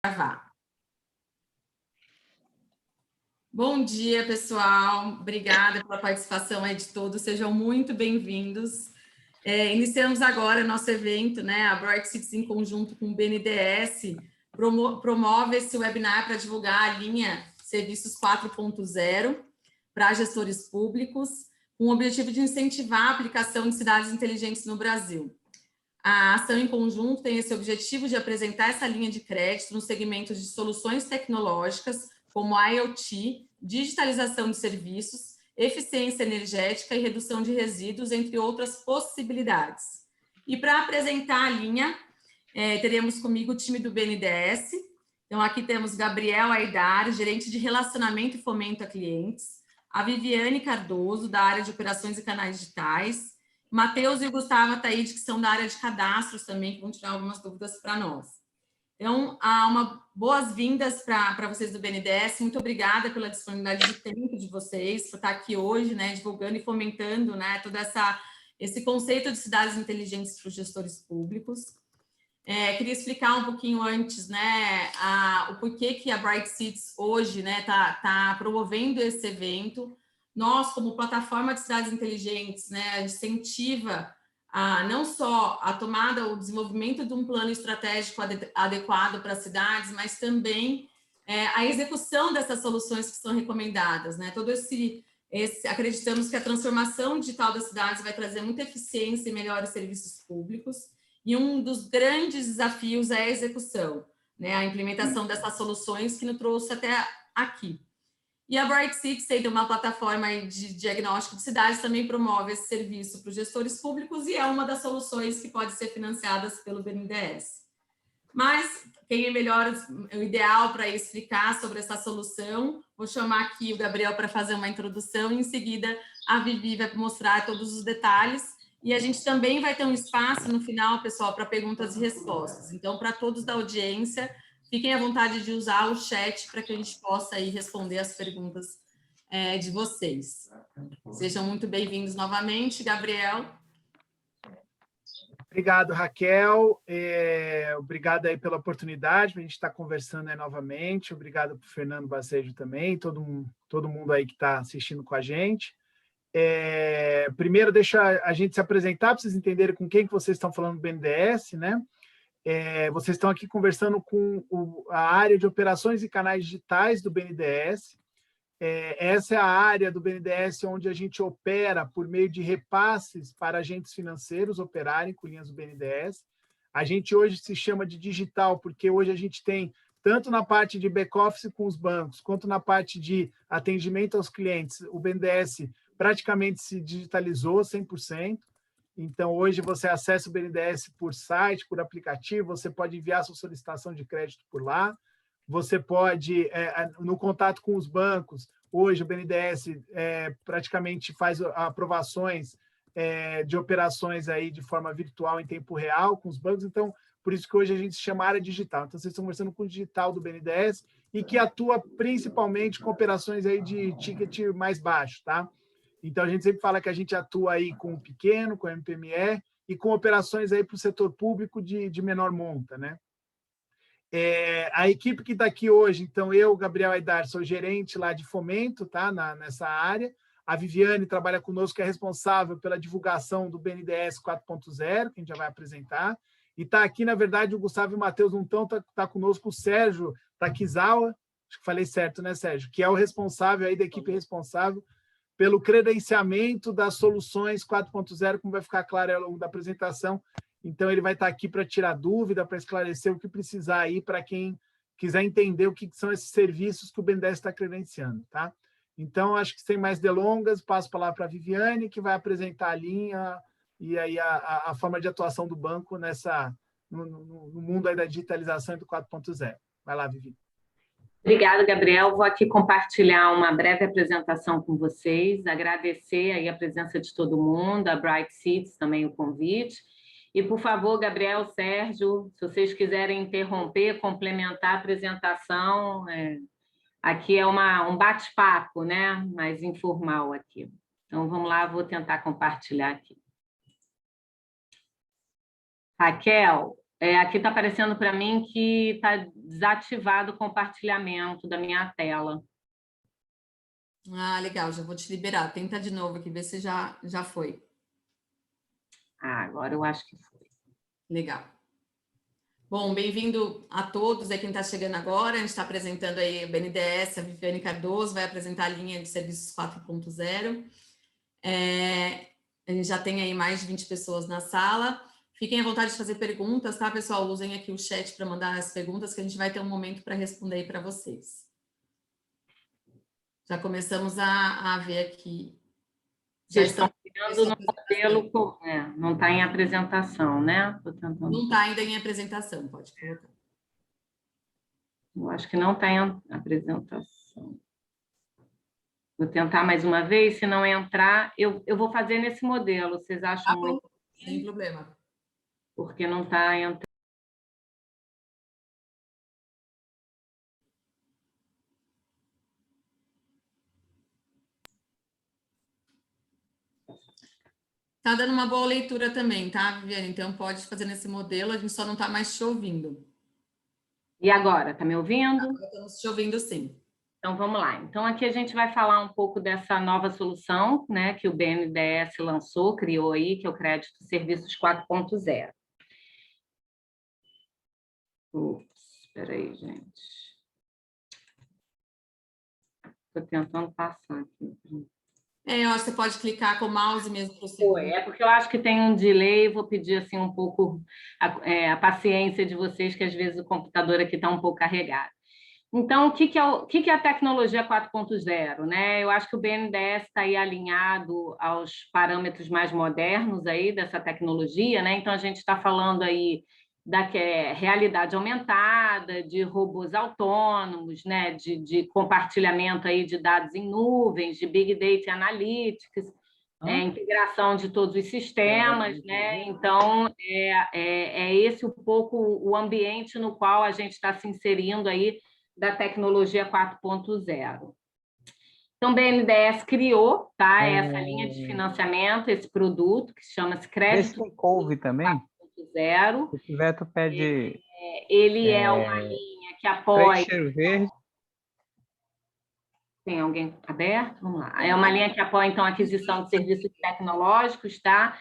Gravar. Bom dia, pessoal. Obrigada pela participação aí de todos. Sejam muito bem-vindos. Iniciamos agora nosso evento, né? A Bright Cities, em conjunto com o BNDES, promove esse webinar para divulgar a linha Serviços 4.0 para gestores públicos, com o objetivo de incentivar a aplicação de cidades inteligentes no Brasil. A ação em conjunto tem esse objetivo de apresentar essa linha de crédito nos segmentos de soluções tecnológicas, como IoT, digitalização de serviços, eficiência energética e redução de resíduos, entre outras possibilidades. E para apresentar a linha, teremos comigo o time do BNDES. Então, aqui temos Gabriel Aidar, gerente de relacionamento e fomento a clientes, a Viviane Cardoso, da área de operações e canais digitais, Matheus e o Gustavo Ataíde, que são da área de cadastros também, que vão tirar algumas dúvidas para nós. Então, boas-vindas para vocês do BNDES. Muito obrigada pela disponibilidade de tempo de vocês, por estar aqui hoje, né, divulgando e fomentando, né, todo esse conceito de cidades inteligentes para os gestores públicos. Queria explicar um pouquinho antes, né, o porquê que a Bright Cities hoje, né, tá promovendo esse evento. Nós, como plataforma de cidades inteligentes, né, incentiva não só a tomada, o desenvolvimento de um plano estratégico adequado para as cidades, mas também a execução dessas soluções que são recomendadas, né? Acreditamos que a transformação digital das cidades vai trazer muita eficiência e melhores serviços públicos, e um dos grandes desafios é a execução, né? A implementação dessas soluções que nos trouxe até aqui. E a Bright Cities, sendo uma plataforma de diagnóstico de cidades, também promove esse serviço para os gestores públicos e é uma das soluções que pode ser financiadas pelo BNDES. Mas quem é melhor, o ideal para explicar sobre essa solução, vou chamar aqui o Gabriel para fazer uma introdução e em seguida a Vivi vai mostrar todos os detalhes. E a gente também vai ter um espaço no final, pessoal, para perguntas e respostas. Então, para todos da audiência, fiquem à vontade de usar o chat para que a gente possa aí responder as perguntas de vocês. Sejam muito bem-vindos novamente, Gabriel. Obrigado, Raquel. Obrigado aí pela oportunidade para a gente estar conversando aí novamente. Obrigado para o Fernando Bacejo também, todo mundo aí que está assistindo com a gente. Primeiro, deixa a gente se apresentar para vocês entenderem com quem que vocês estão falando do BNDES, né? Vocês estão aqui conversando com a área de operações e canais digitais do BNDES. Essa é a área do BNDES onde a gente opera por meio de repasses para agentes financeiros operarem com linhas do BNDES. A gente hoje se chama de digital, porque hoje a gente tem, tanto na parte de back-office com os bancos, quanto na parte de atendimento aos clientes, o BNDES praticamente se digitalizou 100%. Então, hoje você acessa o BNDES por site, por aplicativo, você pode enviar sua solicitação de crédito por lá, você pode, no contato com os bancos, hoje o BNDES praticamente faz aprovações de operações aí de forma virtual em tempo real com os bancos, então, por isso que hoje a gente se chama área digital. Então, vocês estão conversando com o digital do BNDES e que atua principalmente com operações aí de ticket mais baixo, tá? Então, a gente sempre fala que a gente atua aí com o pequeno, com o MPME e com operações aí para o setor público de menor monta, né? A equipe que está aqui hoje, então, eu, Gabriel Aidar, sou gerente lá de fomento, tá? Nessa área. A Viviane trabalha conosco, que é responsável pela divulgação do BNDES 4.0, que a gente já vai apresentar. E está aqui, na verdade, o Gustavo e o Matheus não estão, está conosco o Sérgio Takizawa, acho que falei certo, né, Sérgio? Que é o responsável aí da equipe responsável pelo credenciamento das soluções 4.0, como vai ficar claro ao longo da apresentação. Então, ele vai estar aqui para tirar dúvida, para esclarecer o que precisar aí, para quem quiser entender o que são esses serviços que o BNDES está credenciando, tá? Então, acho que sem mais delongas, passo a palavra para a Viviane, que vai apresentar a linha e aí a forma de atuação do banco no mundo aí da digitalização e do 4.0. Vai lá, Vivi. Obrigada, Gabriel. Vou aqui compartilhar uma breve apresentação com vocês, agradecer aí a presença de todo mundo, a Bright Cities também o convite. E, por favor, Gabriel, Sérgio, se vocês quiserem interromper, complementar a apresentação, aqui é um bate-papo, né? Mais informal aqui. Então, vamos lá, vou tentar compartilhar aqui. Raquel, aqui está aparecendo para mim que está desativado o compartilhamento da minha tela. Ah, legal, já vou te liberar. Tenta de novo aqui, ver se já foi. Ah, agora eu acho que foi. Legal. Bom, bem-vindo a todos, quem está chegando agora. A gente está apresentando aí o BNDES, a Viviane Cardoso vai apresentar a linha de serviços 4.0. A gente já tem aí mais de 20 pessoas na sala. Fiquem à vontade de fazer perguntas, tá, pessoal? Usem aqui o chat para mandar as perguntas, que a gente vai ter um momento para responder aí para vocês. Já começamos a ver aqui. Já estão vendo no modelo, não está em apresentação, né? Tô tentando... Não está ainda em apresentação, pode colocar. Eu acho que não está em apresentação. Vou tentar mais uma vez, se não entrar, eu vou fazer nesse modelo. Vocês acham muito? Sem problema. Porque não está entrando. Tá dando uma boa leitura também, tá, Viviane? Então pode fazer nesse modelo, a gente só não está mais te ouvindo. E agora, tá me ouvindo? Agora estamos te ouvindo, sim. Então, vamos lá. Então, aqui a gente vai falar um pouco dessa nova solução, né, que o BNDES lançou, criou aí, que é o Crédito Serviços 4.0. Espera aí, gente. Estou tentando passar aqui. Eu acho que você pode clicar com o mouse mesmo. É porque eu acho que tem um delay, vou pedir assim um pouco a paciência de vocês, que às vezes o computador aqui está um pouco carregado. Então, o que é a tecnologia 4.0? Né? Eu acho que o BNDES está aí alinhado aos parâmetros mais modernos aí dessa tecnologia, né? Então, a gente está falando aí da realidade aumentada, de robôs autônomos, né? de compartilhamento aí de dados em nuvens, de Big Data Analytics, integração de todos os sistemas, né? Então, é esse um pouco o ambiente no qual a gente está se inserindo aí da tecnologia 4.0. Então, o BNDES criou, tá, essa linha de financiamento, esse produto, que chama-se Crédito couve também. 4.0. Se tiver, tu pede... Ele é uma linha que apoia... cheiro verde. Tem alguém aberto? Vamos lá. É uma linha que apoia, então, a aquisição de serviços tecnológicos, tá?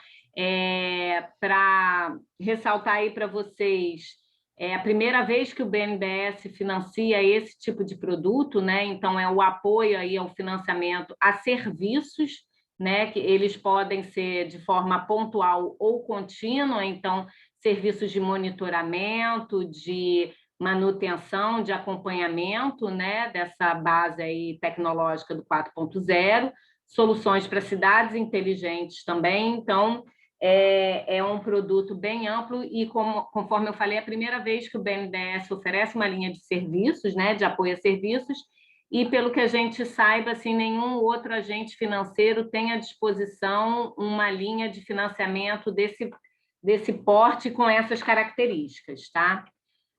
Para ressaltar aí para vocês, é a primeira vez que o BNDES financia esse tipo de produto, né? Então, é o apoio aí ao financiamento a serviços, né? Que eles podem ser de forma pontual ou contínua, então, serviços de monitoramento, de manutenção, de acompanhamento, né, dessa base aí tecnológica do 4.0, soluções para cidades inteligentes também. Então, é um produto bem amplo e, conforme eu falei, é a primeira vez que o BNDES oferece uma linha de serviços, né, de apoio a serviços, e, pelo que a gente saiba, assim, nenhum outro agente financeiro tem à disposição uma linha de financiamento desse porte com essas características, tá?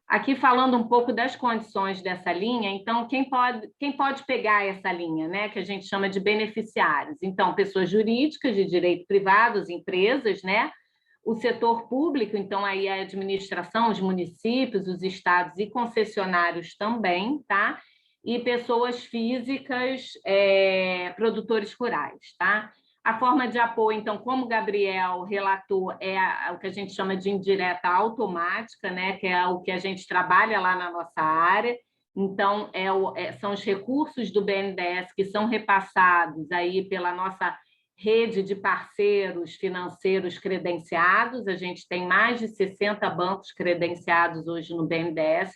Aqui falando um pouco das condições dessa linha, então, quem pode pegar essa linha, né, que a gente chama de beneficiários? Então, pessoas jurídicas de direito privado, empresas, né, o setor público, então, aí a administração, os municípios, os estados e concessionários também, tá? E pessoas físicas, produtores rurais, tá? A forma de apoio, então, como o Gabriel relatou, é o que a gente chama de indireta automática, né? Que é o que a gente trabalha lá na nossa área. Então, são os recursos do BNDES que são repassados aí pela nossa rede de parceiros financeiros credenciados. A gente tem mais de 60 bancos credenciados hoje no BNDES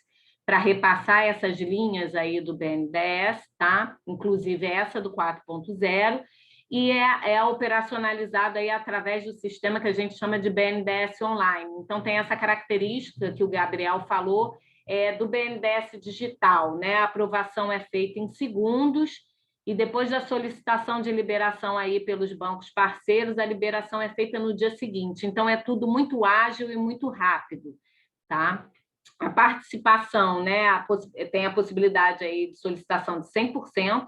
para repassar essas linhas aí do BNDES, tá? Inclusive essa do 4.0. E é operacionalizado aí através do sistema que a gente chama de BNDES Online. Então, tem essa característica que o Gabriel falou, do BNDES digital, né? A aprovação é feita em segundos e, depois da solicitação de liberação aí pelos bancos parceiros, a liberação é feita no dia seguinte. Então, é tudo muito ágil e muito rápido, tá? A participação, né? Tem a possibilidade aí de solicitação de 100%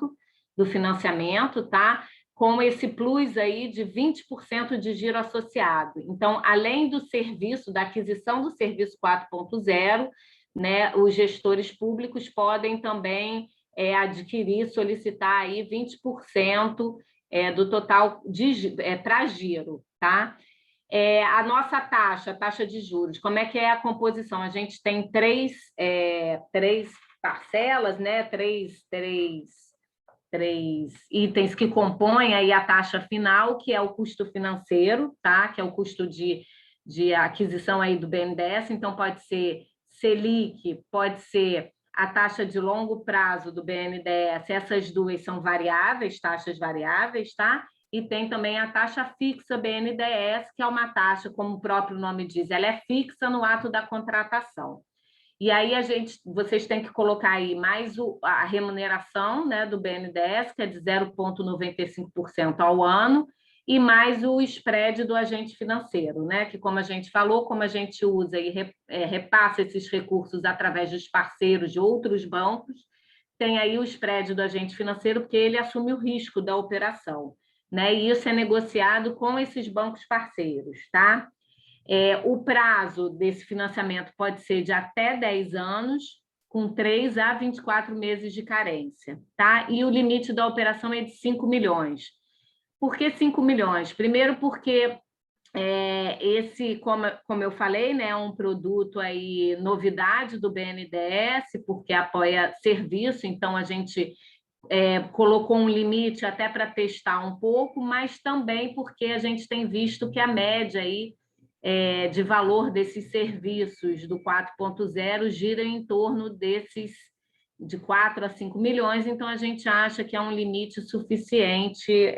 do financiamento, tá? Com esse plus aí de 20% de giro associado. Então, além do serviço, da aquisição do serviço 4.0, né, os gestores públicos podem também adquirir, solicitar aí 20% do total para giro, tá? A nossa taxa, a taxa de juros, como é que é a composição? A gente tem três parcelas, né? Três itens que compõem aí a taxa final, que é o custo financeiro, tá? Que é o custo de aquisição aí do BNDES, então pode ser Selic, pode ser a taxa de longo prazo do BNDES, essas duas são variáveis, taxas variáveis, tá? E tem também a taxa fixa BNDES, que é uma taxa, como o próprio nome diz, ela é fixa no ato da contratação. E aí vocês têm que colocar aí mais a remuneração, né, do BNDES, que é de 0,95% ao ano, e mais o spread do agente financeiro, né? Que, como a gente falou, como a gente usa e repassa esses recursos através dos parceiros de outros bancos, tem aí o spread do agente financeiro, porque ele assume o risco da operação, né? E isso é negociado com esses bancos parceiros, tá? O prazo desse financiamento pode ser de até 10 anos, com 3 a 24 meses de carência, tá? E o limite da operação é de 5 milhões. Por que 5 milhões? Primeiro porque esse, como eu falei, né, é um produto aí, novidade do BNDES, porque apoia serviço, então a gente colocou um limite até para testar um pouco, mas também porque a gente tem visto que a média aí, de valor desses serviços do 4.0 gira em torno desses de 4 a 5 milhões, então a gente acha que é um limite suficiente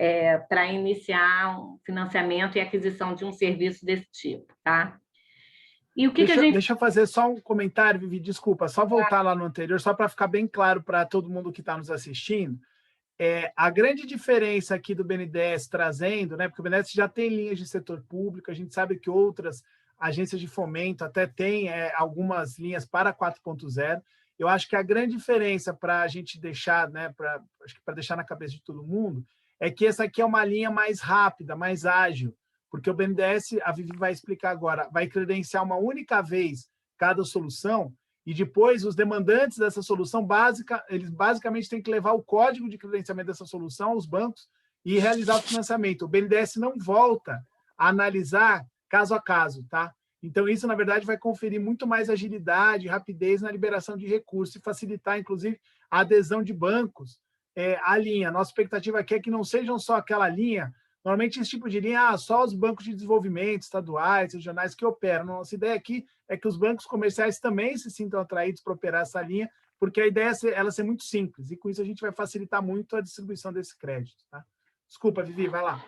para iniciar um financiamento e aquisição de um serviço desse tipo, tá? E o que a gente... Deixa eu fazer só um comentário, Vivi, desculpa, só voltar lá no anterior, só para ficar bem claro para todo mundo que está nos assistindo. A grande diferença aqui do BNDES trazendo, né, porque o BNDES já tem linhas de setor público, a gente sabe que outras agências de fomento até têm algumas linhas para 4.0. Eu acho que a grande diferença para a gente deixar, né, para deixar na cabeça de todo mundo, é que essa aqui é uma linha mais rápida, mais ágil, porque o BNDES, a Vivi vai explicar agora, vai credenciar uma única vez cada solução, e depois os demandantes dessa solução básica, eles basicamente têm que levar o código de credenciamento dessa solução aos bancos e realizar o financiamento. O BNDES não volta a analisar caso a caso, tá? Então, isso, na verdade, vai conferir muito mais agilidade, rapidez na liberação de recursos e facilitar, inclusive, a adesão de bancos à linha. Nossa expectativa aqui é que não sejam só aquela linha. Normalmente, esse tipo de linha, só os bancos de desenvolvimento, estaduais, regionais, que operam. Nossa ideia aqui é que os bancos comerciais também se sintam atraídos para operar essa linha, porque a ideia é ela ser muito simples, e com isso a gente vai facilitar muito a distribuição desse crédito. Tá? Desculpa, Vivi, vai lá.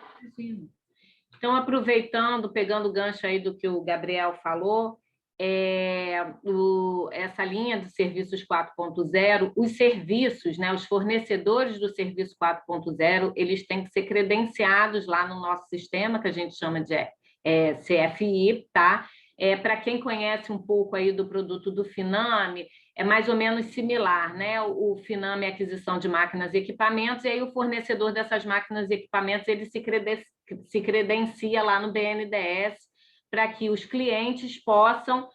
Então, aproveitando, pegando o gancho aí do que o Gabriel falou, essa linha de serviços 4.0, os serviços, né, os fornecedores do serviço 4.0, eles têm que ser credenciados lá no nosso sistema, que a gente chama de CFI, tá? Para quem conhece um pouco aí do produto do Finame, é mais ou menos similar, né? O Finame é aquisição de máquinas e equipamentos, e aí o fornecedor dessas máquinas e equipamentos ele se credencia lá no BNDES para que os clientes possam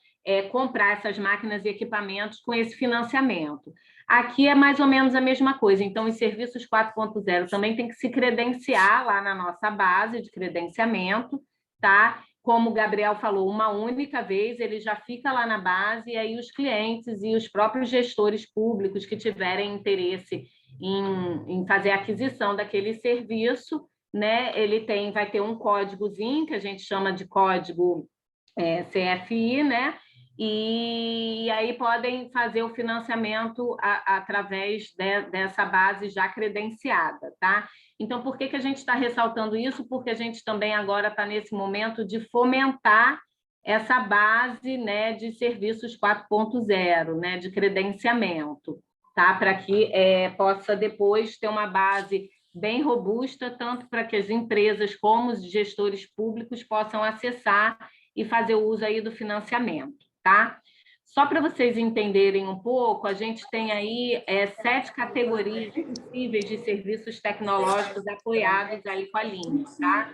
comprar essas máquinas e equipamentos com esse financiamento. Aqui é mais ou menos a mesma coisa, então os serviços 4.0 também tem que se credenciar lá na nossa base de credenciamento, tá? Como o Gabriel falou, uma única vez, ele já fica lá na base, e aí os clientes e os próprios gestores públicos que tiverem interesse em fazer a aquisição daquele serviço, né, vai ter um códigozinho, que a gente chama de código CFI, né, e aí podem fazer o financiamento através dessa base já credenciada, tá? Então, por que a gente está ressaltando isso? Porque a gente também agora está nesse momento de fomentar essa base, né, de serviços 4.0, né, de credenciamento, tá? Para que possa depois ter uma base bem robusta, tanto para que as empresas como os gestores públicos possam acessar e fazer uso aí do financiamento, tá? Só para vocês entenderem um pouco, a gente tem aí 7 categorias possíveis de serviços tecnológicos apoiados aí com a linha, tá?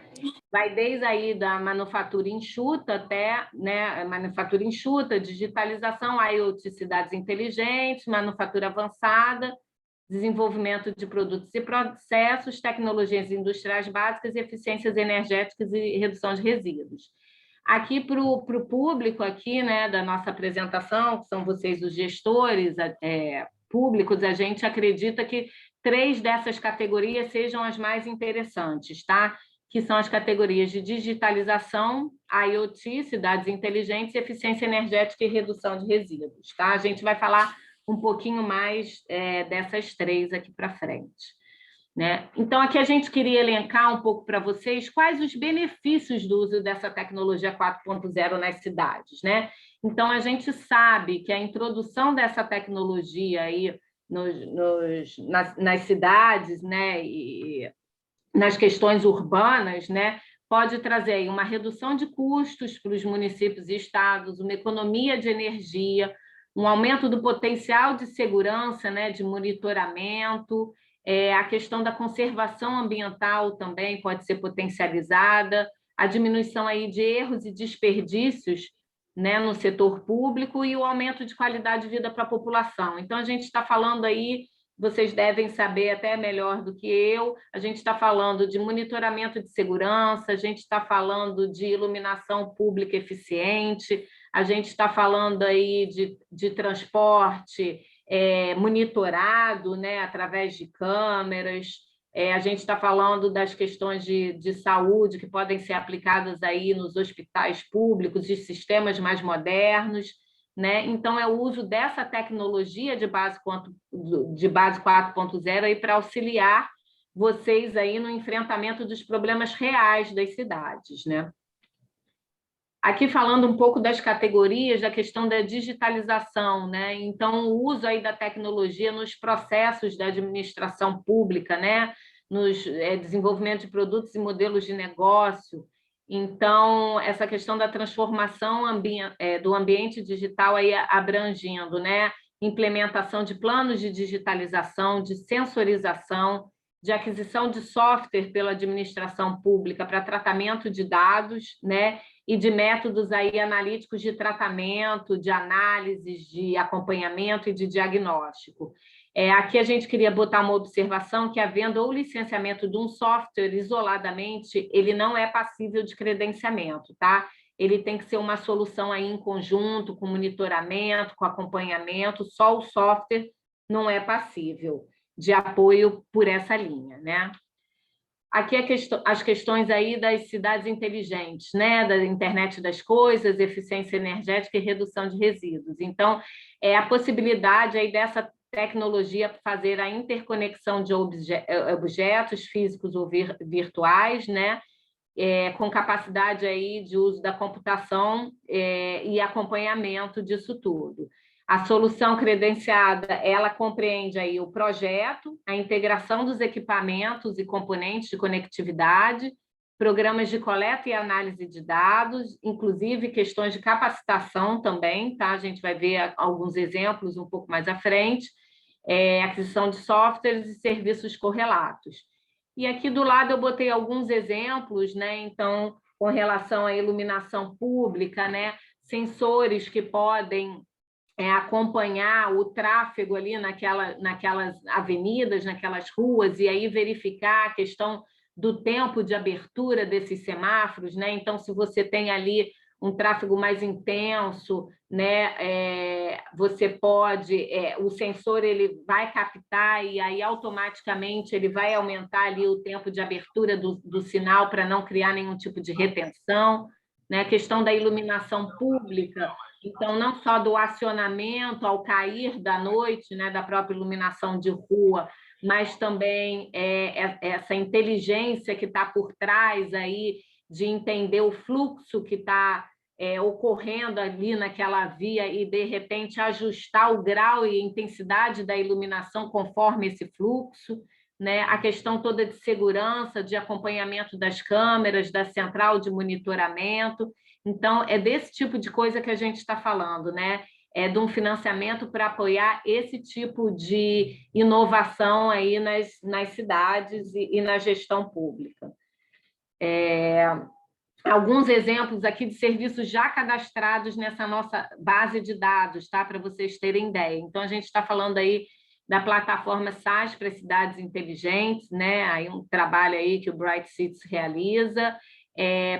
Vai desde aí da manufatura enxuta até, né, manufatura enxuta, digitalização, IoT, cidades inteligentes, manufatura avançada, desenvolvimento de produtos e processos, tecnologias industriais básicas, eficiências energéticas e redução de resíduos. Aqui para o público aqui, né, da nossa apresentação, que são vocês os gestores públicos, a gente acredita que 3 dessas categorias sejam as mais interessantes, tá? Que são as categorias de digitalização, IoT, cidades inteligentes, eficiência energética e redução de resíduos, tá? A gente vai falar um pouquinho mais dessas 3 aqui para frente. Né? Então, aqui a gente queria elencar um pouco para vocês quais os benefícios do uso dessa tecnologia 4.0 nas cidades. Né? Então, a gente sabe que a introdução dessa tecnologia aí nas cidades, né, e nas questões urbanas, né, pode trazer aí uma redução de custos para os municípios e estados, uma economia de energia, um aumento do potencial de segurança, né, de monitoramento. A questão da conservação ambiental também pode ser potencializada, a diminuição aí de erros e desperdícios, né, no setor público e o aumento de qualidade de vida para a população. Então, a gente está falando aí, vocês devem saber até melhor do que eu, a gente está falando de monitoramento de segurança, a gente está falando de iluminação pública eficiente, a gente está falando aí de transporte monitorado, né, através de câmeras, a gente está falando das questões de saúde que podem ser aplicadas aí nos hospitais públicos, de sistemas mais modernos, né? Então, é o uso dessa tecnologia de base 4.0 aí para auxiliar vocês aí no enfrentamento dos problemas reais das cidades, né? Aqui falando um pouco das categorias, da questão da digitalização, né? Então, o uso aí da tecnologia nos processos da administração pública, né? Nos desenvolvimento de produtos e modelos de negócio. Então, essa questão da transformação do ambiente digital aí abrangindo, né? Implementação de planos de digitalização, de sensorização, de aquisição de software pela administração pública para tratamento de dados, né? E de métodos aí analíticos de tratamento, de análises, de acompanhamento e de diagnóstico. Aqui a gente queria botar uma observação que a venda ou licenciamento de um software isoladamente, ele não é passível de credenciamento, tá? Ele tem que ser uma solução aí em conjunto, com monitoramento, com acompanhamento, só o software não é passível de apoio por essa linha, né? Aqui as questões aí das cidades inteligentes, né? Da internet das coisas, eficiência energética e redução de resíduos. Então, a possibilidade aí dessa tecnologia fazer a interconexão de objetos físicos ou virtuais, né? Com capacidade aí de uso da computação e acompanhamento disso tudo. A solução credenciada, ela compreende aí o projeto, a integração dos equipamentos e componentes de conectividade, programas de coleta e análise de dados, inclusive questões de capacitação também, tá? A gente vai ver alguns exemplos um pouco mais à frente, aquisição de softwares e serviços correlatos. E aqui do lado eu botei alguns exemplos, né? Então, com relação à iluminação pública, né? Sensores que podem acompanhar o tráfego ali naquelas avenidas, naquelas ruas, e aí verificar a questão do tempo de abertura desses semáforos, né? Então, se você tem ali um tráfego mais intenso, né? Você pode, o sensor ele vai captar e aí automaticamente ele vai aumentar ali o tempo de abertura do sinal para não criar nenhum tipo de retenção, né? A questão da iluminação pública. Então, não só do acionamento ao cair da noite, né, da própria iluminação de rua, mas também essa inteligência que está por trás aí de entender o fluxo que está ocorrendo ali naquela via e, de repente, ajustar o grau e intensidade da iluminação conforme esse fluxo, né? A questão toda de segurança, de acompanhamento das câmeras, da central de monitoramento. Então, é desse tipo de coisa que a gente está falando, né? de um financiamento para apoiar esse tipo de inovação aí nas cidades e na gestão pública. Alguns exemplos aqui de serviços já cadastrados nessa nossa base de dados, tá? Para vocês terem ideia. Então, a gente está falando aí da plataforma SAS para cidades inteligentes, né? Aí um trabalho aí que o Bright Cities realiza,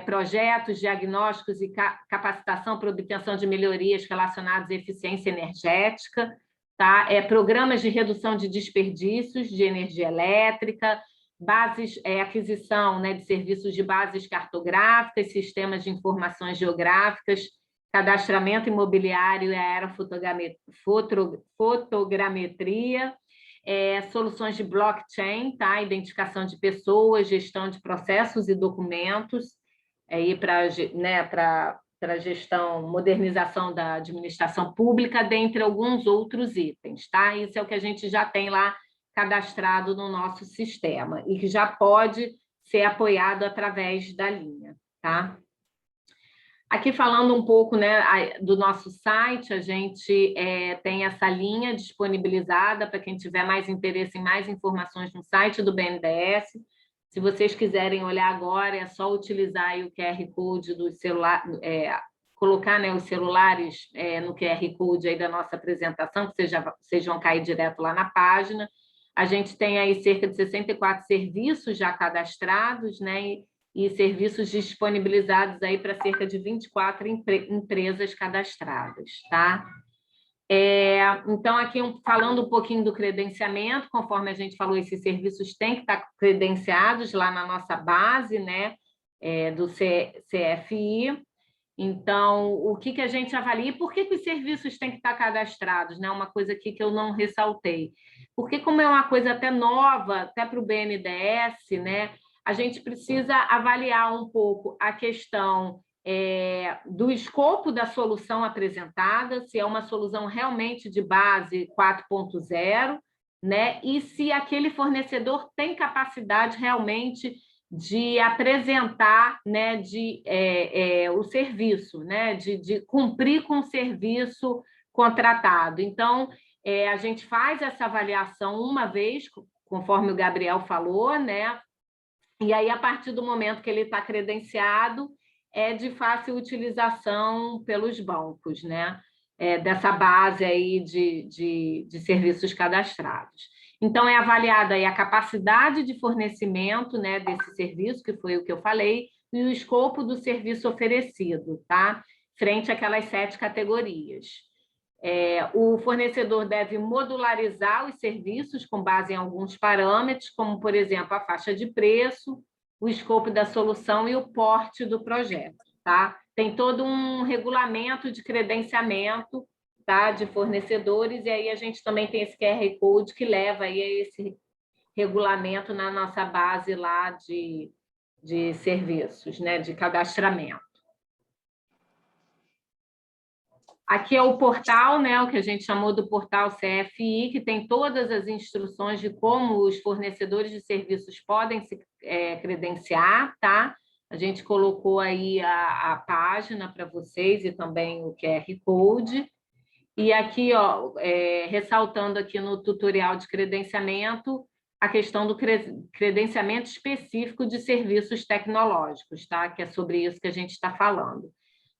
projetos diagnósticos e capacitação para obtenção de melhorias relacionadas à eficiência energética, tá? Programas de redução de desperdícios de energia elétrica, aquisição, né, de serviços de bases cartográficas, sistemas de informações geográficas, cadastramento imobiliário e aerofotogrametria, soluções de blockchain, tá? Identificação de pessoas, gestão de processos e documentos, para gestão, modernização da administração pública, dentre alguns outros itens. Tá? Isso é o que a gente já tem lá cadastrado no nosso sistema e que já pode ser apoiado através da linha. Tá? Aqui falando um pouco, né, do nosso site, a gente tem essa linha disponibilizada para quem tiver mais interesse em mais informações no site do BNDES. Se vocês quiserem olhar agora, é só utilizar aí o QR Code do celular, colocar, né, os celulares no QR Code aí da nossa apresentação, que vocês vão cair direto lá na página. A gente tem aí cerca de 64 serviços já cadastrados, né, e serviços disponibilizados aí para cerca de 24 empresas cadastradas, tá? Então, aqui falando um pouquinho do credenciamento, conforme a gente falou, esses serviços têm que estar credenciados lá na nossa base, né, do CFI. Então, o que a gente avalia e por que os serviços têm que estar cadastrados, né? Uma coisa aqui que eu não ressaltei. Porque, como é uma coisa até nova, até para o BNDES, né, a gente precisa avaliar um pouco a questão do escopo da solução apresentada, se é uma solução realmente de base 4.0, né? E se aquele fornecedor tem capacidade realmente de apresentar, né, o serviço, né, de cumprir com o serviço contratado. Então, a gente faz essa avaliação uma vez, conforme o Gabriel falou, né? E aí, a partir do momento que ele está credenciado, é de fácil utilização pelos bancos, né? Dessa base aí de serviços cadastrados. Então, é avaliada aí a capacidade de fornecimento, né, desse serviço, que foi o que eu falei, e o escopo do serviço oferecido, tá? Frente àquelas 7 categorias. O fornecedor deve modularizar os serviços com base em alguns parâmetros, como, por exemplo, a faixa de preço, o escopo da solução e o porte do projeto. Tá? Tem todo um regulamento de credenciamento, tá, de fornecedores, e aí a gente também tem esse QR Code que leva aí a esse regulamento na nossa base lá de serviços, né, de cadastramento. Aqui é o portal, né, o que a gente chamou do portal CFI, que tem todas as instruções de como os fornecedores de serviços podem se credenciar, tá? A gente colocou aí a página para vocês e também o QR Code. E aqui, ó, ressaltando aqui no tutorial de credenciamento, a questão do credenciamento específico de serviços tecnológicos, tá? Que é sobre isso que a gente está falando.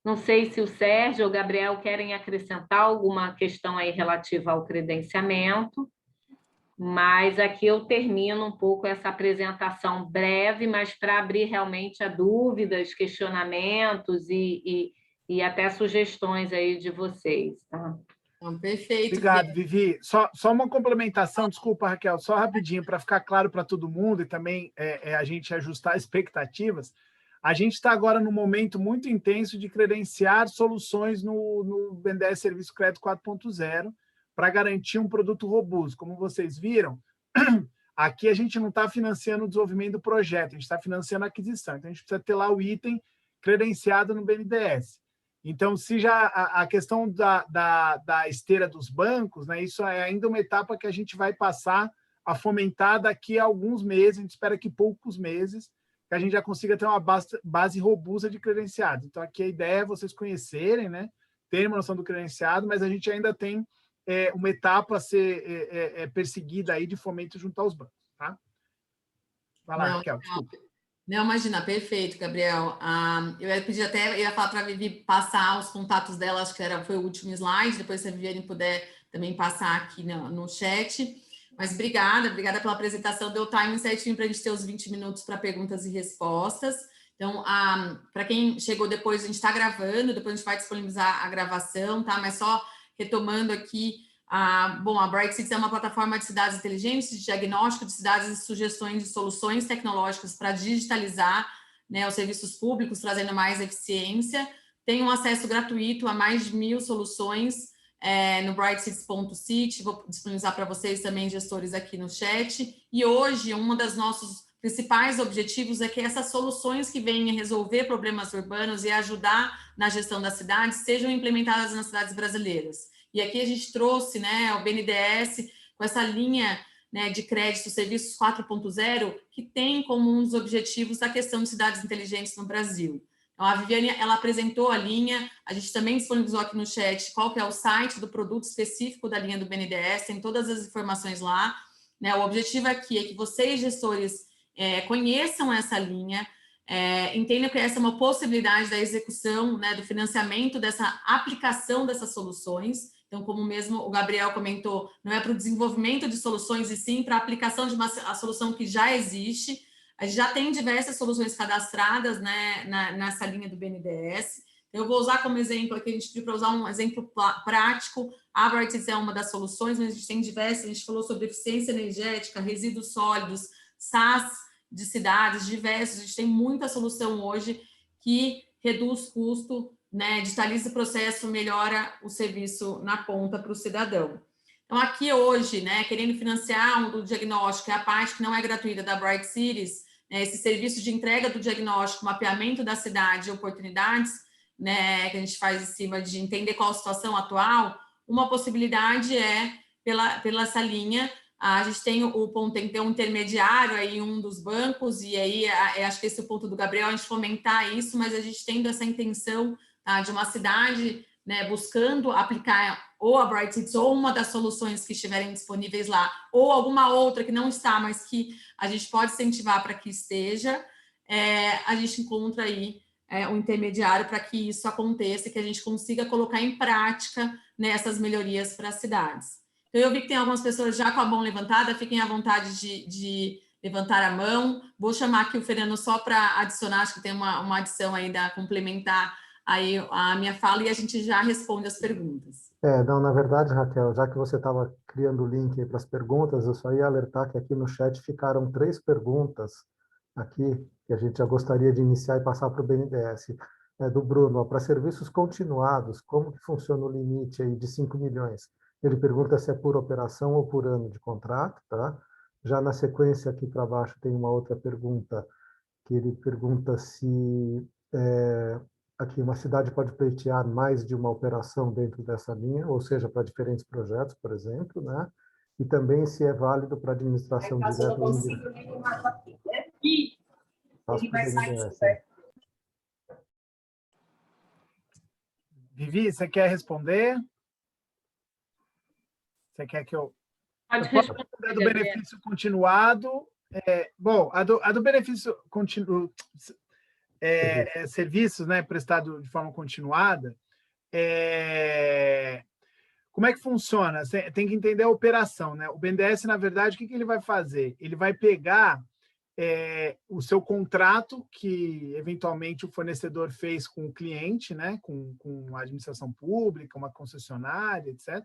Não sei se o Sérgio ou o Gabriel querem acrescentar alguma questão aí relativa ao credenciamento, mas aqui eu termino um pouco essa apresentação breve, mas para abrir realmente a dúvidas, questionamentos e até sugestões aí de vocês. Tá? Então, perfeito. Obrigado, Vivi. Só uma complementação, desculpa, Raquel, só rapidinho, para ficar claro para todo mundo e também a gente ajustar expectativas. A gente está agora num momento muito intenso de credenciar soluções no BNDES Serviço Crédito 4.0 para garantir um produto robusto. Como vocês viram, aqui a gente não está financiando o desenvolvimento do projeto, a gente está financiando a aquisição. Então, a gente precisa ter lá o item credenciado no BNDES. Então, se já a questão da esteira dos bancos, né, isso é ainda uma etapa que a gente vai passar a fomentar daqui a alguns meses, a gente espera que poucos meses, que a gente já consiga ter uma base robusta de credenciados. Então, aqui a ideia é vocês conhecerem, né, tem uma noção do credenciado, mas a gente ainda tem uma etapa a ser perseguida aí de fomento junto aos bancos, tá? Vai lá, Raquel, desculpa. Não, imagina, perfeito, Gabriel. Eu ia pedir até, eu ia falar para a Vivi passar os contatos dela, acho que foi o último slide, depois se a Viviane puder também passar aqui no chat. Mas obrigada pela apresentação, deu time certinho para a gente ter os 20 minutos para perguntas e respostas. Então, para quem chegou depois, a gente está gravando, depois a gente vai disponibilizar a gravação, tá? Mas só retomando aqui, a Bright Cities é uma plataforma de cidades inteligentes, de diagnóstico de cidades e sugestões de soluções tecnológicas para digitalizar, né, os serviços públicos, trazendo mais eficiência. Tem um acesso gratuito a mais de 1.000 soluções no brightcities.city. Vou disponibilizar para vocês também, gestores, aqui no chat. E hoje, um dos nossos principais objetivos é que essas soluções que venham resolver problemas urbanos e ajudar na gestão das cidades sejam implementadas nas cidades brasileiras. E aqui a gente trouxe, né, o BNDES com essa linha, né, de crédito Serviços 4.0, que tem como um dos objetivos a questão de cidades inteligentes no Brasil. Então, a Viviane, ela apresentou a linha, a gente também disponibilizou aqui no chat qual que é o site do produto específico da linha do BNDES, tem todas as informações lá, né? O objetivo aqui é que vocês, gestores, conheçam essa linha, entendam que essa é uma possibilidade da execução, né, do financiamento dessa aplicação dessas soluções. Então, como mesmo o Gabriel comentou, não é para o desenvolvimento de soluções, e sim para a aplicação de a solução que já existe. A gente já tem diversas soluções cadastradas, né, nessa linha do BNDES. Eu vou usar como exemplo aqui, a gente pediu para usar um exemplo prático. A Bright Cities é uma das soluções, mas a gente tem diversas, a gente falou sobre eficiência energética, resíduos sólidos, SaaS de cidades, diversos. A gente tem muita solução hoje que reduz custo, né, digitaliza o processo, melhora o serviço na ponta para o cidadão. Então, aqui hoje, né, querendo financiar o diagnóstico, é a parte que não é gratuita da Bright Cities, né, esse serviço de entrega do diagnóstico, mapeamento da cidade e oportunidades, né, que a gente faz em cima de entender qual a situação atual. Uma possibilidade é pela essa linha. A gente tem tem que ter um intermediário aí, um dos bancos, e aí acho que esse é o ponto do Gabriel, a gente fomentar isso, mas a gente tendo essa intenção, tá, de uma cidade, né, buscando aplicar ou a Bright Cities ou uma das soluções que estiverem disponíveis lá, ou alguma outra que não está, mas que a gente pode incentivar para que esteja, a gente encontra aí um intermediário para que isso aconteça, que a gente consiga colocar em prática, né, essas melhorias para as cidades. Então, eu vi que tem algumas pessoas já com a mão levantada, fiquem à vontade de levantar a mão. Vou chamar aqui o Fernando só para adicionar, acho que tem uma adição ainda a complementar aí a minha fala, e a gente já responde as perguntas. Não, na verdade, Raquel, já que você estava criando o link aí para as perguntas, eu só ia alertar que aqui no chat ficaram 3 perguntas aqui, que a gente já gostaria de iniciar e passar para o BNDES. Do Bruno, para serviços continuados, como que funciona o limite aí de 5 milhões? Ele pergunta se é por operação ou por ano de contrato, tá? Já na sequência aqui para baixo tem uma outra pergunta, que ele pergunta se aqui uma cidade pode pleitear mais de uma operação dentro dessa linha, ou seja, para diferentes projetos, por exemplo, né? E também se é válido para administração direta ou indireta. Passo para o BNDES. Vivi, você quer responder? Você quer que eu... Pode responder responder, do benefício continuado. Bom, a do benefício continuado, serviços, né, prestado de forma continuada, como é que funciona? Você tem que entender a operação, né? O BNDES, na verdade, o que ele vai fazer? Ele vai pegar o seu contrato que, eventualmente, o fornecedor fez com o cliente, né, com a administração pública, uma concessionária, etc.,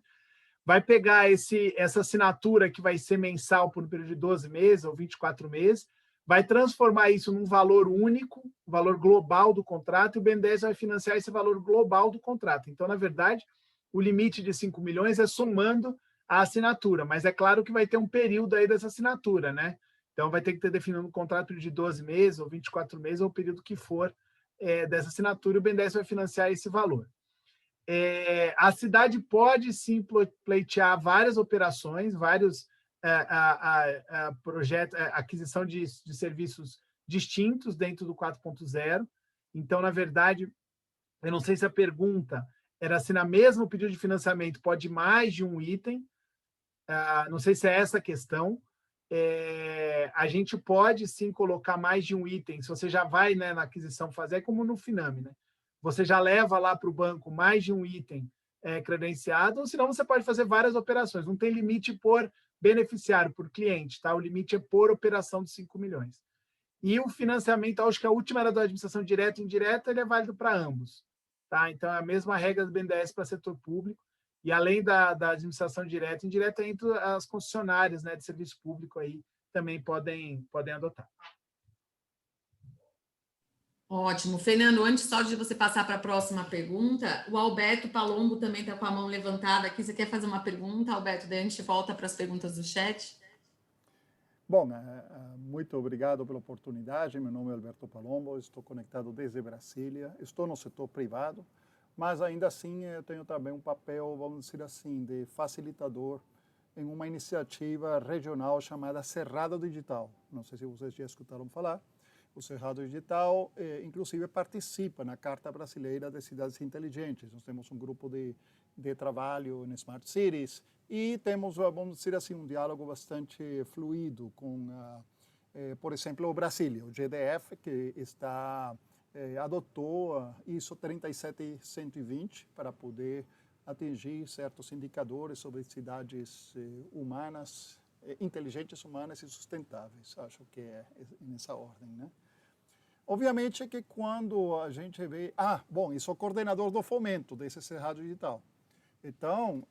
vai pegar essa assinatura que vai ser mensal por um período de 12 meses ou 24 meses, vai transformar isso num valor único, valor global do contrato, e o BNDES vai financiar esse valor global do contrato. Então, na verdade, o limite de 5 milhões é somando a assinatura, mas é claro que vai ter um período aí dessa assinatura, né? Então, vai ter que ter definido um contrato de 12 meses ou 24 meses, ou o período que for dessa assinatura, e o BNDES vai financiar esse valor. A cidade pode, sim, pleitear várias operações, vários projetos, aquisição de serviços distintos dentro do 4.0. Então, na verdade, eu não sei se a pergunta era se na mesma pedido de financiamento pode mais de um item. Não sei se é essa a questão. A gente pode sim colocar mais de um item. Se você já vai, né, na aquisição fazer, como no Finame, né? Você já leva lá para o banco mais de um item credenciado, ou senão você pode fazer várias operações. Não tem limite por beneficiário, por cliente, tá? O limite é por operação de 5 milhões. E o financiamento, acho que a última era da administração direta e indireta, ele é válido para ambos, tá? Então, é a mesma regra do BNDES para setor público, e além da administração direta e indireta, entre as concessionárias, né, de serviço público aí também podem adotar. Ótimo. Fernando, antes só de você passar para a próxima pergunta, o Alberto Palombo também está com a mão levantada aqui. Você quer fazer uma pergunta, Alberto? Daí a gente volta para as perguntas do chat. Bom, muito obrigado pela oportunidade. Meu nome é Alberto Palombo, estou conectado desde Brasília. Estou no setor privado, mas ainda assim eu tenho também um papel, vamos dizer assim, de facilitador em uma iniciativa regional chamada Cerrado Digital. Não sei se vocês já escutaram falar. O Cerrado Digital, inclusive, participa na Carta Brasileira de Cidades Inteligentes. Nós temos um grupo de trabalho em Smart Cities e temos, vamos dizer assim, um diálogo bastante fluido com, por exemplo, o Brasília, o GDF, que adotou ISO 37120 para poder atingir certos indicadores sobre cidades humanas, inteligentes, humanas e sustentáveis. Acho que é nessa ordem, né? Obviamente que quando a gente vê... bom, eu sou coordenador do fomento desse Cerrado Digital. Então,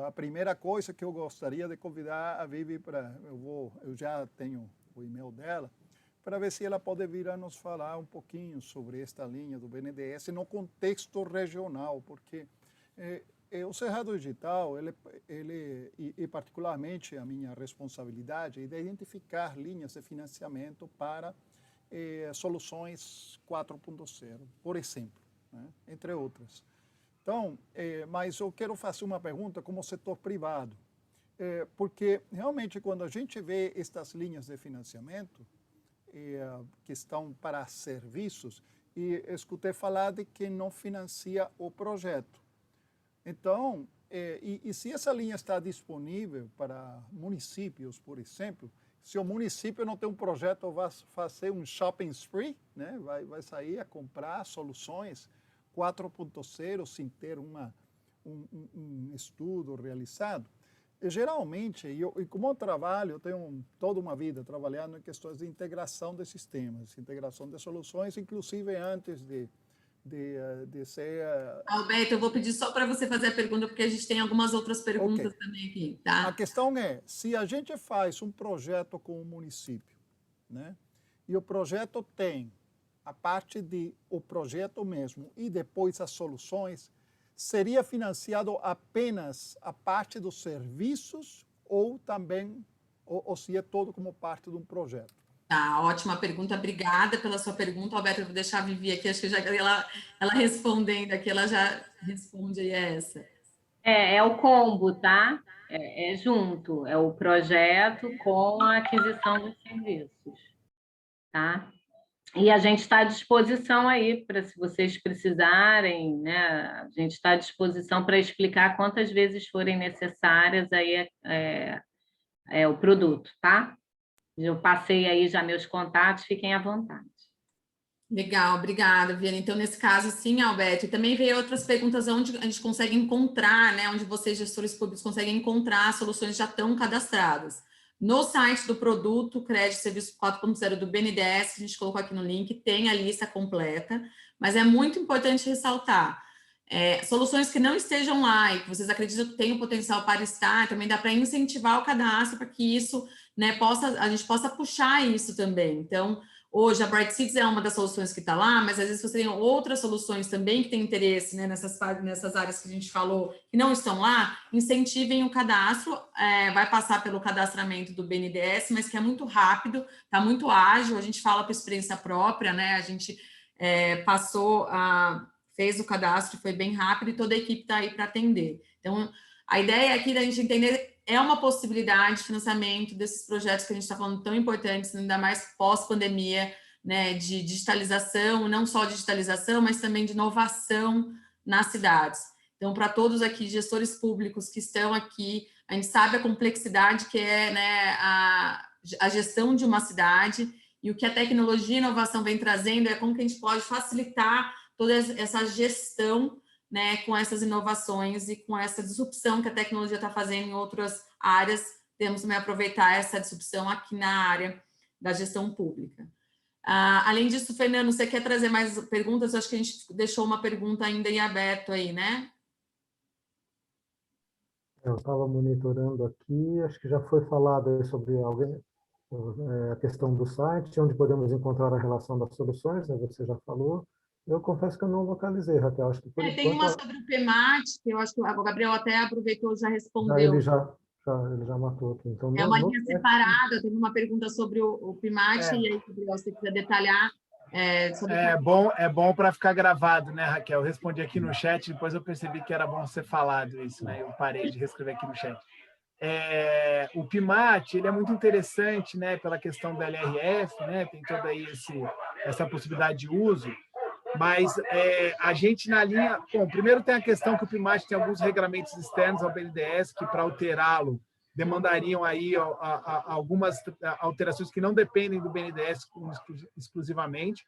a primeira coisa que eu gostaria de convidar a Vivi para... Eu já tenho o e-mail dela, para ver se ela pode vir a nos falar um pouquinho sobre esta linha do BNDES no contexto regional, porque o Cerrado Digital, e particularmente a minha responsabilidade, é de identificar linhas de financiamento para soluções 4.0, por exemplo, né? Entre outras. Então, mas eu quero fazer uma pergunta como setor privado, porque realmente quando a gente vê estas linhas de financiamento que estão para serviços, e escutei falar de que não financia o projeto. Então, e se essa linha está disponível para municípios, por exemplo, se o município não tem um projeto, vai fazer um shopping spree, né? Vai sair a comprar soluções 4.0 sem ter um estudo realizado. E, geralmente, e como eu trabalho, eu tenho toda uma vida trabalhando em questões de integração de sistemas, integração de soluções, inclusive antes de ser... Alberto, eu vou pedir só para você fazer a pergunta, porque a gente tem algumas outras perguntas também aqui, tá? A questão é, se a gente faz um projeto com o município, né, e o projeto tem a parte o projeto mesmo e depois as soluções, seria financiado apenas a parte dos serviços ou também, ou se é todo como parte de um projeto? Tá, ótima pergunta, obrigada pela sua pergunta, Alberto. Eu vou deixar a Vivi aqui, acho que já ela respondendo aqui, ela já responde aí essa. É o combo, tá? É junto, é o projeto com a aquisição dos serviços, tá? E a gente está à disposição aí, para se vocês precisarem, né? A gente está à disposição para explicar quantas vezes forem necessárias aí o produto, tá? Eu passei aí já meus contatos, fiquem à vontade. Legal, obrigada, Viana. Então, nesse caso, sim, Alberto. E também veio outras perguntas onde a gente consegue encontrar, né? Onde vocês, gestores públicos, conseguem encontrar soluções que já estão cadastradas. No site do produto Crédito Serviço 4.0 do BNDES, que a gente colocou aqui no link, tem a lista completa, mas é muito importante ressaltar. Soluções que não estejam lá e que vocês acreditam que têm o potencial para estar, também dá para incentivar o cadastro para que isso, né, a gente possa puxar isso também. Então, hoje a Bright Cities é uma das soluções que está lá, mas às vezes você tem outras soluções também que têm interesse, né, nessas áreas que a gente falou, que não estão lá, incentivem o cadastro, vai passar pelo cadastramento do BNDES, mas que é muito rápido, está muito ágil, a gente fala por experiência própria, né, a gente fez o cadastro, foi bem rápido e toda a equipe está aí para atender. Então, a ideia aqui da gente entender é uma possibilidade de financiamento desses projetos que a gente está falando tão importantes, ainda mais pós-pandemia, né, de digitalização, não só digitalização, mas também de inovação nas cidades. Então, para todos aqui, gestores públicos que estão aqui, a gente sabe a complexidade que é, né, a gestão de uma cidade, e o que a tecnologia e a inovação vem trazendo é como que a gente pode facilitar toda essa gestão, né, com essas inovações e com essa disrupção que a tecnologia está fazendo em outras áreas. Temos também aproveitar essa disrupção aqui na área da gestão pública. Além disso, Fernando, você quer trazer mais perguntas? Eu acho que a gente deixou uma pergunta ainda em aberto aí, né? Eu estava monitorando aqui, acho que já foi falado aí sobre a questão do site, onde podemos encontrar a relação das soluções, né, você já falou. Eu confesso que eu não localizei, Raquel, acho que por Tem uma enquanto... sobre o PEMAT, que eu acho que o Gabriel até aproveitou e já respondeu. Ele já matou aqui. Então, É uma linha separada, teve uma pergunta sobre o PEMAT, e aí, Gabriel, se você quiser detalhar... sobre É bom para ficar gravado, né, Raquel? Eu respondi aqui no chat, depois eu percebi que era bom ser falado isso, né? Eu parei de reescrever aqui no chat. O PIMAT, ele é muito interessante, né, pela questão da LRF, né? Tem toda aí essa possibilidade de uso, mas a gente na linha... Bom, primeiro tem a questão que o PIMAT tem alguns regramentos externos ao BNDES que, para alterá-lo, demandariam aí algumas alterações que não dependem do BNDES exclusivamente.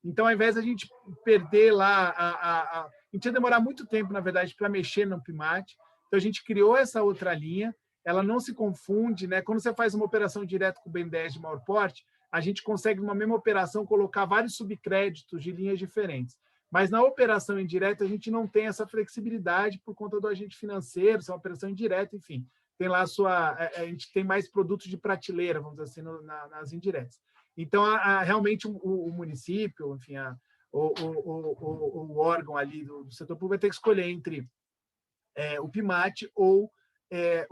Então, ao invés de a gente perder lá, a gente ia demorar muito tempo, na verdade, para mexer no PIMAT. Então, a gente criou essa outra linha, ela não se confunde, né? Quando você faz uma operação direta com o BNDES de maior porte, a gente consegue, numa mesma operação, colocar vários subcréditos de linhas diferentes. Mas na operação indireta, a gente não tem essa flexibilidade por conta do agente financeiro, se é uma operação indireta, enfim. Tem lá a gente tem mais produtos de prateleira, vamos dizer assim, nas indiretas. Então, realmente, o município, enfim, o órgão ali do setor público vai ter que escolher entre o PIMAT ou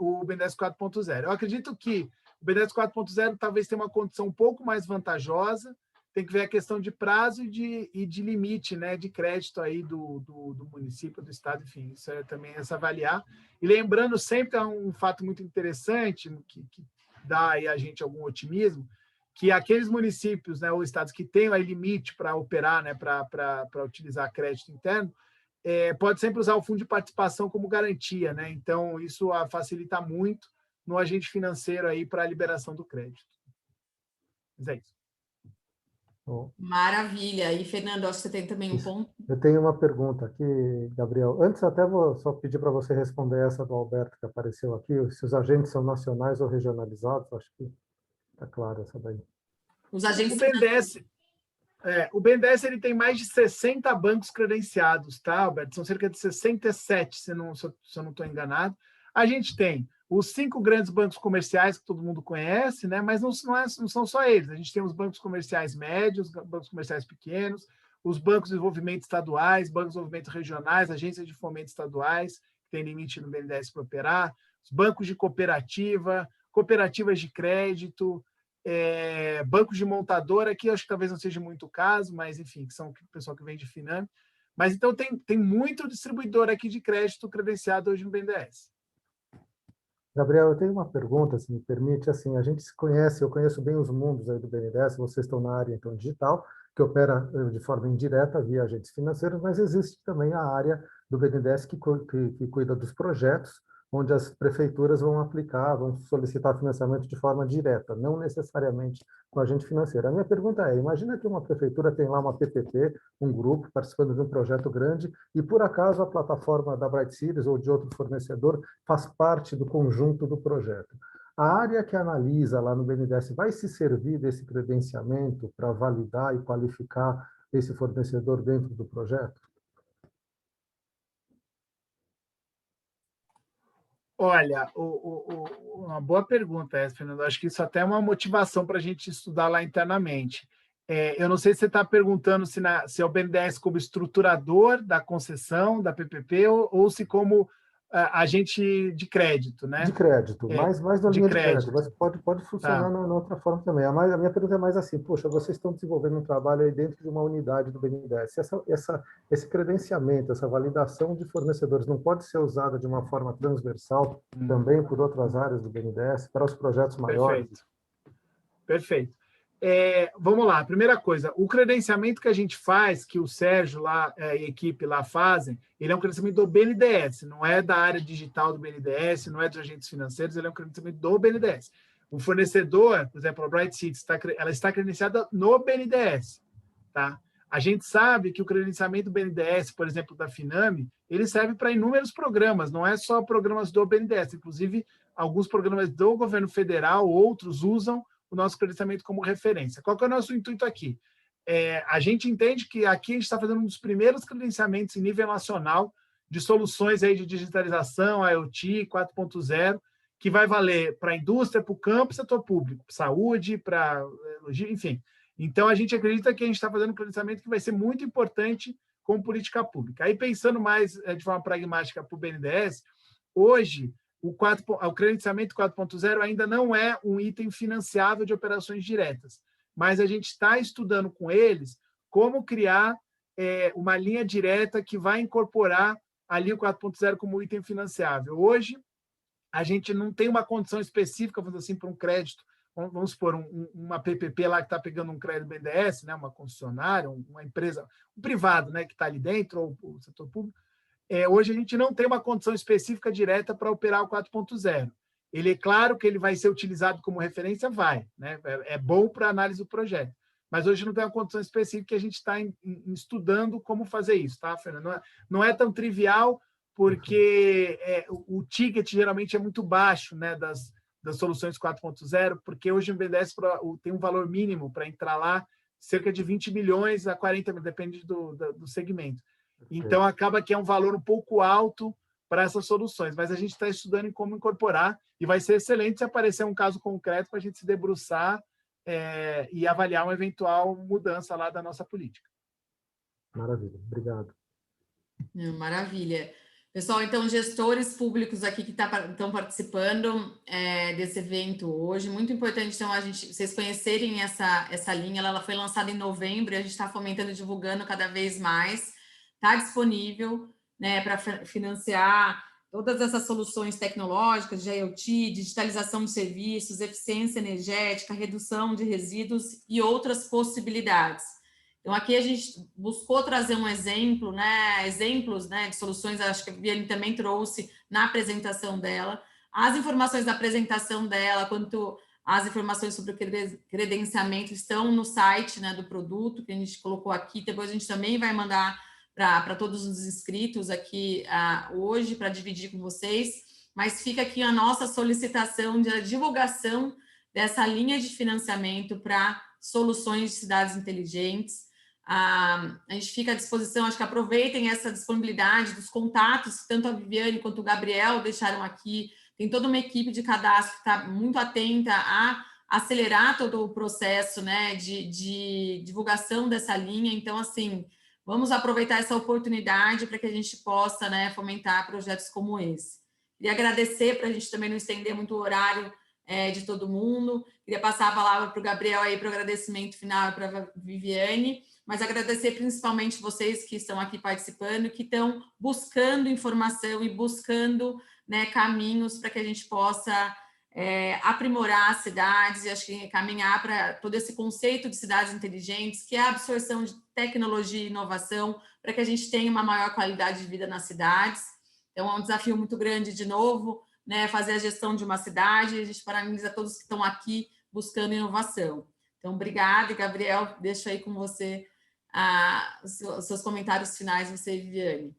o BNDES 4.0. Eu acredito que o BNDES 4.0 talvez tenha uma condição um pouco mais vantajosa, tem que ver a questão de prazo e de limite, né, de crédito aí do município, do estado, enfim, isso também é se avaliar. E lembrando sempre, é um fato muito interessante, que dá aí a gente algum otimismo, que aqueles municípios, né, ou estados que tenham aí limite para operar, né, para utilizar crédito interno, pode sempre usar o fundo de participação como garantia, né? Então, isso facilita muito no agente financeiro aí para a liberação do crédito. Mas é isso. Maravilha. E, Fernando, acho que você tem também um ponto. Eu tenho uma pergunta aqui, Gabriel. Antes, até vou só pedir para você responder essa do Alberto, que apareceu aqui, se os agentes são nacionais ou regionalizados. Acho que está claro essa daí. Os agentes o BNDES ele tem mais de 60 bancos credenciados, tá, Alberto? São cerca de 67, se eu não estou enganado. A gente tem os 5 grandes bancos comerciais que todo mundo conhece, né? Mas não são só eles. A gente tem os bancos comerciais médios, bancos comerciais pequenos, os bancos de desenvolvimento estaduais, bancos de desenvolvimento regionais, agências de fomento estaduais, que tem limite no BNDES para operar, os bancos de cooperativa, cooperativas de crédito, bancos de montadora, que eu acho que talvez não seja muito o caso, mas, enfim, que são o pessoal que vende Finame. Mas, então, tem muito distribuidor aqui de crédito credenciado hoje no BNDES. Gabriel, eu tenho uma pergunta, se me permite. Assim, a gente se conhece, eu conheço bem os mundos aí do BNDES, vocês estão na área, então, digital, que opera de forma indireta via agentes financeiros, mas existe também a área do BNDES que cuida dos projetos, onde as prefeituras vão aplicar, vão solicitar financiamento de forma direta, não necessariamente com agente financeiro. A minha pergunta é, imagina que uma prefeitura tem lá uma PPP, um grupo participando de um projeto grande, e por acaso a plataforma da Bright Cities ou de outro fornecedor faz parte do conjunto do projeto. A área que analisa lá no BNDES vai se servir desse credenciamento para validar e qualificar esse fornecedor dentro do projeto? Olha, uma boa pergunta essa, Fernando. Acho que isso até é uma motivação para a gente estudar lá internamente. Eu não sei se você está perguntando se é o BNDES como estruturador da concessão, da PPP, ou se como agente de crédito, né? De crédito, mais na linha de crédito, mas pode funcionar na outra forma também. A minha pergunta é mais assim, poxa, vocês estão desenvolvendo um trabalho aí dentro de uma unidade do BNDES. Esse credenciamento, essa validação de fornecedores não pode ser usada de uma forma transversal também por outras áreas do BNDES para os projetos maiores? Perfeito. Vamos lá, primeira coisa, o credenciamento que a gente faz, que o Sérgio lá e a equipe lá fazem, ele é um credenciamento do BNDES, não é da área digital do BNDES, não é dos agentes financeiros, ele é um credenciamento do BNDES. O fornecedor, por exemplo, a Bright Cities, ela está credenciada no BNDES, tá? A gente sabe que o credenciamento do BNDES, por exemplo, da Finame, ele serve para inúmeros programas, não é só programas do BNDES, inclusive alguns programas do governo federal, outros usam o nosso credenciamento como referência. Qual que é o nosso intuito aqui? A gente entende que aqui a gente está fazendo um dos primeiros credenciamentos em nível nacional de soluções aí de digitalização, IoT 4.0, que vai valer para a indústria, para o campo e setor público, saúde, para enfim. Então, a gente acredita que a gente está fazendo um credenciamento que vai ser muito importante como política pública. Aí, pensando mais de forma pragmática para o BNDES, hoje, o credenciamento 4.0 ainda não é um item financiável de operações diretas, mas a gente está estudando com eles como criar uma linha direta que vai incorporar ali o 4.0 como item financiável. Hoje, a gente não tem uma condição específica, vamos dizer assim, para um crédito, vamos supor, uma PPP lá que está pegando um crédito BNDES, né, uma concessionária, uma empresa, um privado, né, que está ali dentro, ou o setor público. Hoje a gente não tem uma condição específica direta para operar o 4.0. Ele, é claro que ele vai ser utilizado como referência, vai, né? É bom para a análise do projeto. Mas hoje não tem uma condição específica que a gente está estudando como fazer isso, tá, Fernando? Não é tão trivial, porque o ticket geralmente é muito baixo, né, das soluções 4.0, porque hoje o BNDES tem um valor mínimo para entrar lá, cerca de 20 milhões a 40 milhões, depende do segmento. Então, acaba que é um valor um pouco alto para essas soluções, mas a gente está estudando em como incorporar, e vai ser excelente se aparecer um caso concreto para a gente se debruçar e avaliar uma eventual mudança lá da nossa política. Maravilha, obrigado. Maravilha. Pessoal, então, gestores públicos aqui que estão participando desse evento hoje, muito importante, então, vocês conhecerem essa linha, ela foi lançada em novembro, e a gente está fomentando e divulgando cada vez mais, está disponível, né, para financiar todas essas soluções tecnológicas de IoT, digitalização de serviços, eficiência energética, redução de resíduos e outras possibilidades. Então, aqui a gente buscou trazer um exemplo, né, exemplos, né, de soluções, acho que a Viviane também trouxe na apresentação dela. As informações da apresentação dela, quanto as informações sobre o credenciamento, estão no site, né, do produto, que a gente colocou aqui. Depois a gente também vai mandar para todos os inscritos aqui hoje, para dividir com vocês. Mas fica aqui a nossa solicitação de divulgação dessa linha de financiamento para soluções de cidades inteligentes. A gente fica à disposição, acho que aproveitem essa disponibilidade dos contatos, tanto a Viviane quanto o Gabriel deixaram aqui, tem toda uma equipe de cadastro que está muito atenta a acelerar todo o processo, né, de divulgação dessa linha. Então, assim, vamos aproveitar essa oportunidade para que a gente possa, né, fomentar projetos como esse. Queria agradecer, para a gente também não estender muito o horário de todo mundo, queria passar a palavra para o Gabriel aí para o agradecimento final e para a Viviane, mas agradecer principalmente vocês que estão aqui participando, que estão buscando informação e buscando, né, caminhos para que a gente possa aprimorar as cidades e acho que caminhar para todo esse conceito de cidades inteligentes, que é a absorção de tecnologia e inovação, para que a gente tenha uma maior qualidade de vida nas cidades. Então, é um desafio muito grande, de novo, né, fazer a gestão de uma cidade, e a gente parabeniza todos que estão aqui buscando inovação. Então, obrigada, e Gabriel, deixo aí com você os seus comentários finais, você e Viviane.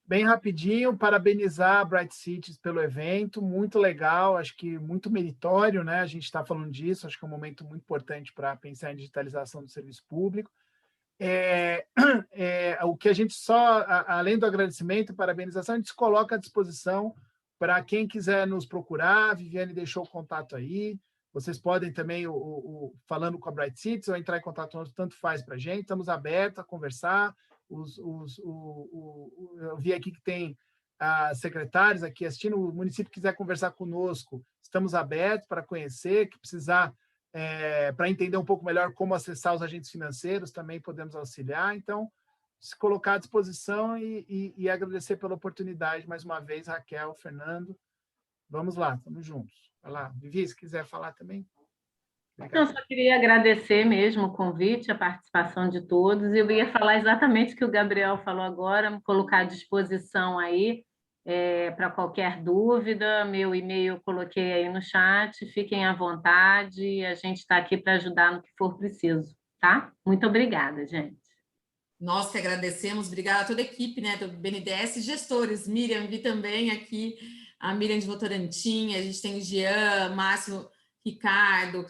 Bem rapidinho, parabenizar a Bright Cities pelo evento, muito legal, acho que muito meritório, né? A gente está falando disso, acho que é um momento muito importante para pensar em digitalização do serviço público. O que a gente além do agradecimento e parabenização, a gente se coloca à disposição para quem quiser nos procurar. A Viviane deixou o contato aí. Vocês podem também, falando com a Bright Cities, ou entrar em contato, tanto faz para a gente. Estamos abertos a conversar. Eu vi aqui que tem secretários aqui assistindo. O município quiser conversar conosco, estamos abertos para conhecer. Que precisar, para entender um pouco melhor como acessar os agentes financeiros, também podemos auxiliar. Então, se colocar à disposição e agradecer pela oportunidade mais uma vez, Raquel, Fernando. Vamos lá, estamos juntos. Vai lá. Vivi, se quiser falar também. Não, só queria agradecer mesmo o convite, a participação de todos. Eu ia falar exatamente o que o Gabriel falou agora, me colocar à disposição aí para qualquer dúvida. Meu e-mail eu coloquei aí no chat, fiquem à vontade, a gente está aqui para ajudar no que for preciso, tá? Muito obrigada, gente. Nós que agradecemos, obrigada a toda a equipe, né, do BNDES, gestores, Miriam, vi também aqui, a Miriam de Votorantim, a gente tem o Jean, Márcio, Ricardo,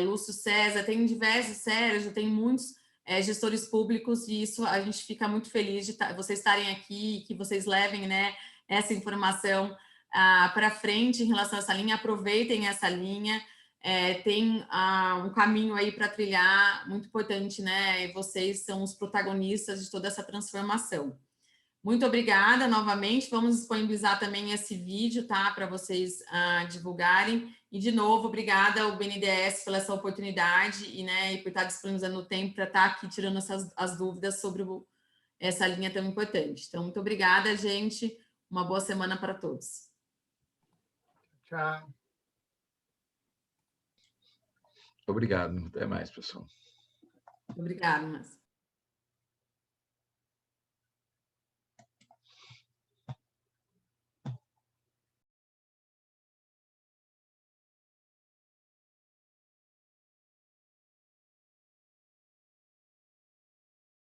Lúcio César, tem diversos, Sérgio, tem muitos gestores públicos, e isso a gente fica muito feliz de vocês estarem aqui, que vocês levem, né, essa informação para frente em relação a essa linha, aproveitem essa linha, tem um caminho aí para trilhar muito importante, né? E vocês são os protagonistas de toda essa transformação. Muito obrigada novamente. Vamos disponibilizar também esse vídeo, tá? Para vocês divulgarem. E, de novo, obrigada ao BNDES pela essa oportunidade e por estar disponibilizando o tempo para estar aqui tirando as dúvidas sobre essa linha tão importante. Então, muito obrigada, gente. Uma boa semana para todos. Tchau. Obrigado. Até mais, pessoal. Obrigada, Márcia.